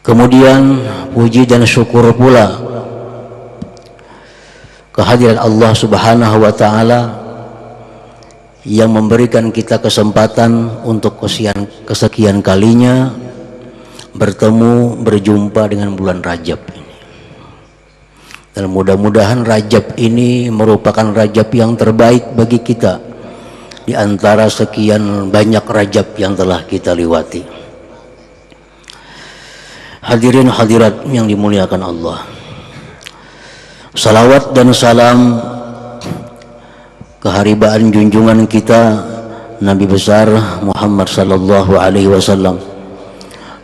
Kemudian puji dan syukur pula kehadiran Allah Subhanahu wa taala yang memberikan kita kesempatan untuk kesekian kalinya berjumpa dengan bulan Rajab ini. Dan mudah-mudahan Rajab ini merupakan Rajab yang terbaik bagi kita di antara sekian banyak Rajab yang telah kita lewati. Hadirin hadirat yang dimuliakan Allah, salawat dan salam keharibaan junjungan kita Nabi besar Muhammad sallallahu alaihi wasallam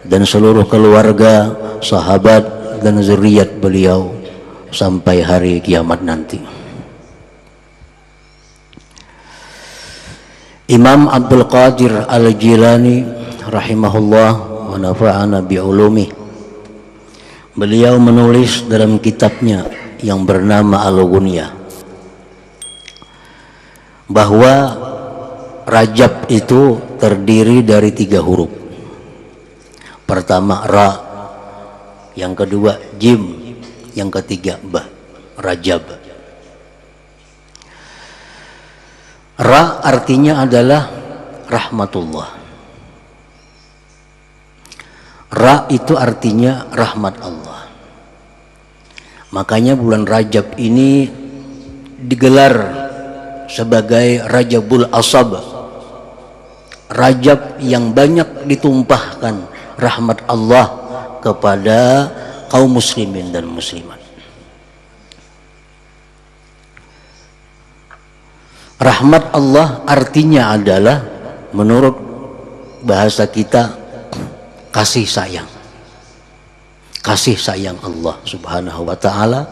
dan seluruh keluarga, sahabat dan zuriat beliau sampai hari kiamat nanti. Imam Abdul Qadir Al-Jilani rahimahullah wa nafa'ana bi'ulumih, beliau menulis dalam kitabnya yang bernama Al-Ghunyah bahwa Rajab itu terdiri dari 3 huruf. Pertama Ra, yang kedua Jim, yang ketiga Ba, Rajab. Ra artinya adalah rahmatullah. Ra itu artinya rahmat Allah. Makanya bulan Rajab ini digelar sebagai Rajabul Asab, Rajab yang banyak ditumpahkan rahmat Allah kepada kaum muslimin dan muslimat. Rahmat Allah artinya adalah menurut bahasa kita kasih sayang. Kasih sayang Allah Subhanahu wa taala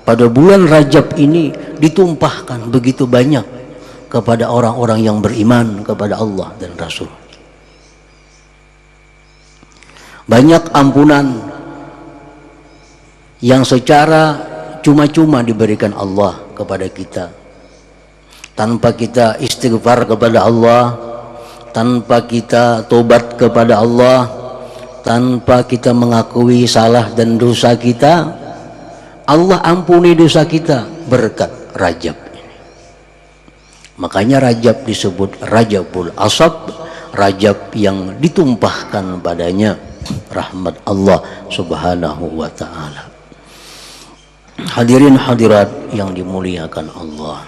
pada bulan Rajab ini ditumpahkan begitu banyak kepada orang-orang yang beriman kepada Allah dan Rasul. Banyak ampunan yang secara cuma-cuma diberikan Allah kepada kita, tanpa kita istighfar kepada Allah, tanpa kita tobat kepada Allah, tanpa kita mengakui salah dan dosa kita, Allah ampuni dosa kita berkat Rajab ini. Makanya Rajab disebut Rajabul Asab, Rajab yang ditumpahkan padanya rahmat Allah Subhanahu wa taala. Hadirin hadirat yang dimuliakan Allah,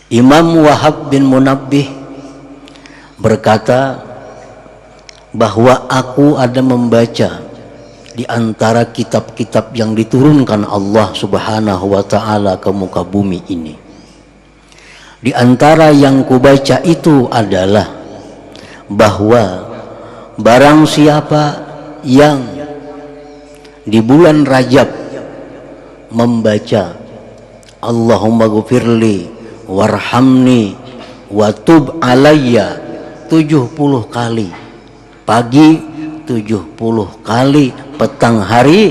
Imam Wahab bin Munabbih berkata bahwa aku ada membaca di antara kitab-kitab yang diturunkan Allah Subhanahu wa taala ke muka bumi ini. Di antara yang kubaca itu adalah bahwa barang siapa yang di bulan Rajab membaca Allahumma ghfirli warhamni wa tub alayya 70 kali pagi, 70 kali petang hari,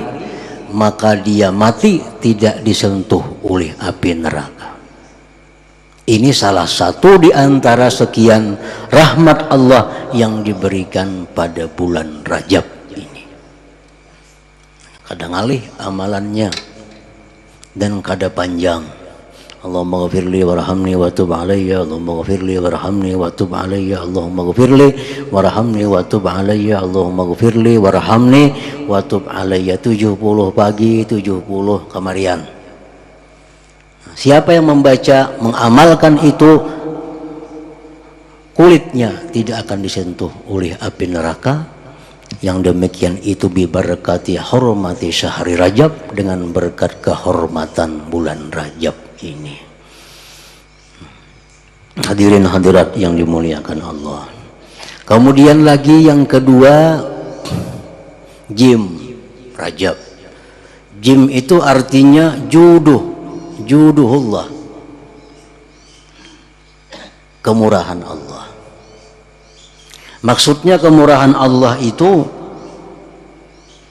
maka dia mati tidak disentuh oleh api neraka. Ini salah satu di antara sekian rahmat Allah yang diberikan pada bulan Rajab ini. Kadang alih amalannya dan kada panjang. Allahumma ghafirli warhamni wa tub alayya, Allahumma ghafirli warhamni wa tub alayya, Allahumma ghafirli warhamni wa tub alayya, Allahumma ghafirli warhamni wa tub alayya. 70 pagi, 70 kemarian. Siapa yang membaca, mengamalkan itu, kulitnya tidak akan disentuh oleh api neraka. Yang demikian itu bibarakati hormati syahri Rajab, dengan berkat kehormatan bulan Rajab ini. Hadirin hadirat yang dimuliakan Allah. Kemudian lagi yang kedua, Jim, Rajab. Jim itu artinya juduhullah, kemurahan Allah. Maksudnya kemurahan Allah itu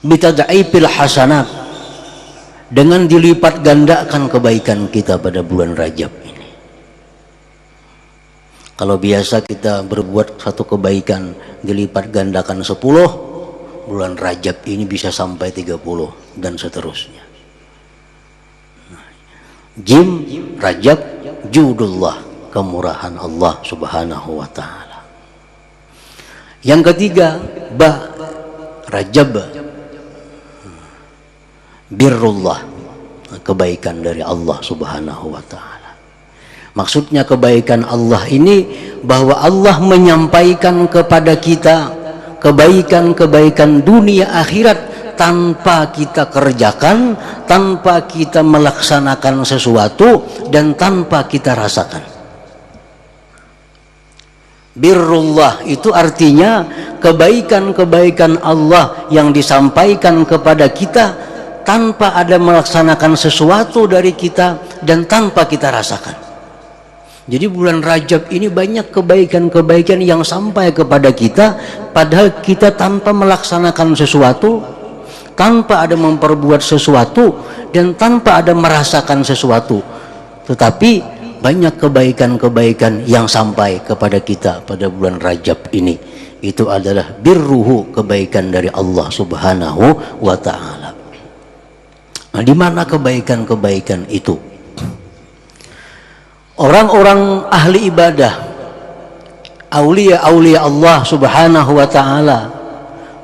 bitad'ifil hasanat, dengan dilipat gandakan kebaikan kita pada bulan Rajab ini. Kalau biasa kita berbuat satu kebaikan dilipat gandakan 10, bulan Rajab ini bisa sampai 30 dan seterusnya. Jim, Rajab, judullah, kemurahan Allah subhanahu wa ta'ala. Yang ketiga, ba, Rajab, birrullah, kebaikan dari Allah subhanahu wa ta'ala. Maksudnya kebaikan Allah ini bahwa Allah menyampaikan kepada kita kebaikan-kebaikan dunia akhirat tanpa kita kerjakan, tanpa kita melaksanakan sesuatu, dan tanpa kita rasakan. Birrullah itu artinya kebaikan-kebaikan Allah yang disampaikan kepada kita tanpa ada melaksanakan sesuatu dari kita dan tanpa kita rasakan. Jadi bulan Rajab ini banyak kebaikan-kebaikan yang sampai kepada kita padahal kita tanpa melaksanakan sesuatu, tanpa ada memperbuat sesuatu, dan tanpa ada merasakan sesuatu. Tetapi banyak kebaikan-kebaikan yang sampai kepada kita pada bulan Rajab ini. Itu adalah birruhu, kebaikan dari Allah subhanahu wa ta'ala. Nah, di mana kebaikan-kebaikan itu? Orang-orang ahli ibadah, aulia-aulia Allah subhanahu wa ta'ala,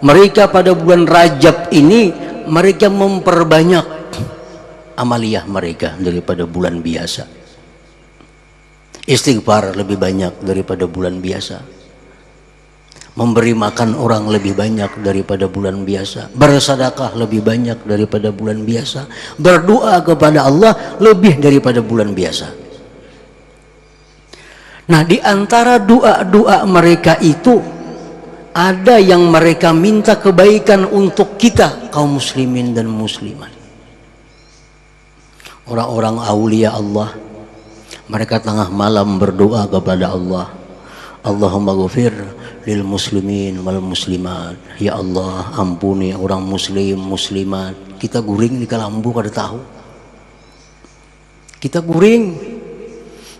mereka pada bulan Rajab ini mereka memperbanyak amaliyah mereka daripada bulan biasa. Istighfar lebih banyak daripada bulan biasa, memberi makan orang lebih banyak daripada bulan biasa, bersedekah lebih banyak daripada bulan biasa, berdoa kepada Allah lebih daripada bulan biasa. Nah, di antara doa-doa mereka itu ada yang mereka minta kebaikan untuk kita kaum muslimin dan muslimat. Orang-orang aulia Allah, mereka tengah malam berdoa kepada Allah, Allahumma ghafir lil muslimin wal muslimat. Ya Allah, ampuni orang muslim muslimat. Kita guring di kalambu kada tahu. Kita guring.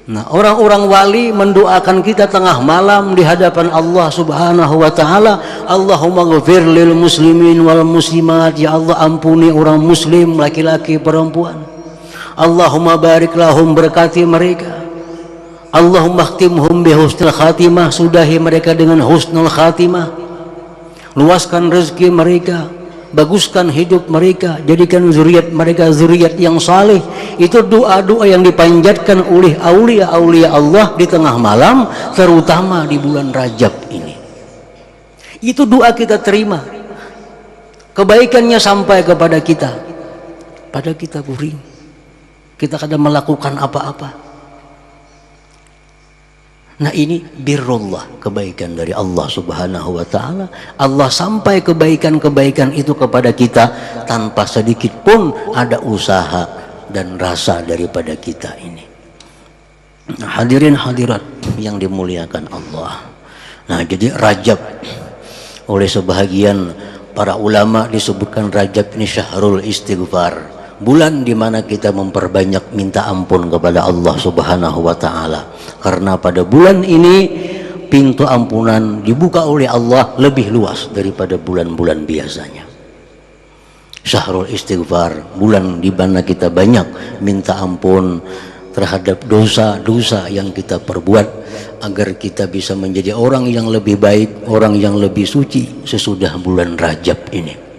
Nah, orang-orang wali mendoakan kita tengah malam di hadapan Allah subhanahu wa ta'ala, Allahumma ghafir lil muslimin wal muslimat. Ya Allah, ampuni orang muslim laki-laki perempuan. Allahumma barik lahum, berkati mereka. Allahumma khtimhum bi husnul khatimah, sudahi mereka dengan husnul khatimah. Luaskan rezeki mereka, baguskan hidup mereka, jadikan zuriat mereka zuriat yang saleh. Itu doa-doa yang dipanjatkan oleh aulia-aulia Allah di tengah malam, terutama di bulan Rajab ini. Itu doa kita terima, kebaikannya sampai kepada kita, pada kita guring, kita kadang melakukan apa-apa. Nah, ini birrullah, kebaikan dari Allah subhanahu wa ta'ala. Allah sampai kebaikan-kebaikan itu kepada kita tanpa sedikit pun ada usaha dan rasa daripada kita ini. Nah, hadirin hadirat yang dimuliakan Allah. Nah, jadi Rajab oleh sebahagian para ulama disebutkan Rajab ini syahrul istighfar, bulan di mana kita memperbanyak minta ampun kepada Allah subhanahu wa ta'ala. Karena pada bulan ini pintu ampunan dibuka oleh Allah lebih luas daripada bulan-bulan biasanya. Syahrul istighfar, bulan di mana kita banyak minta ampun terhadap dosa-dosa yang kita perbuat, agar kita bisa menjadi orang yang lebih baik, orang yang lebih suci sesudah bulan Rajab ini.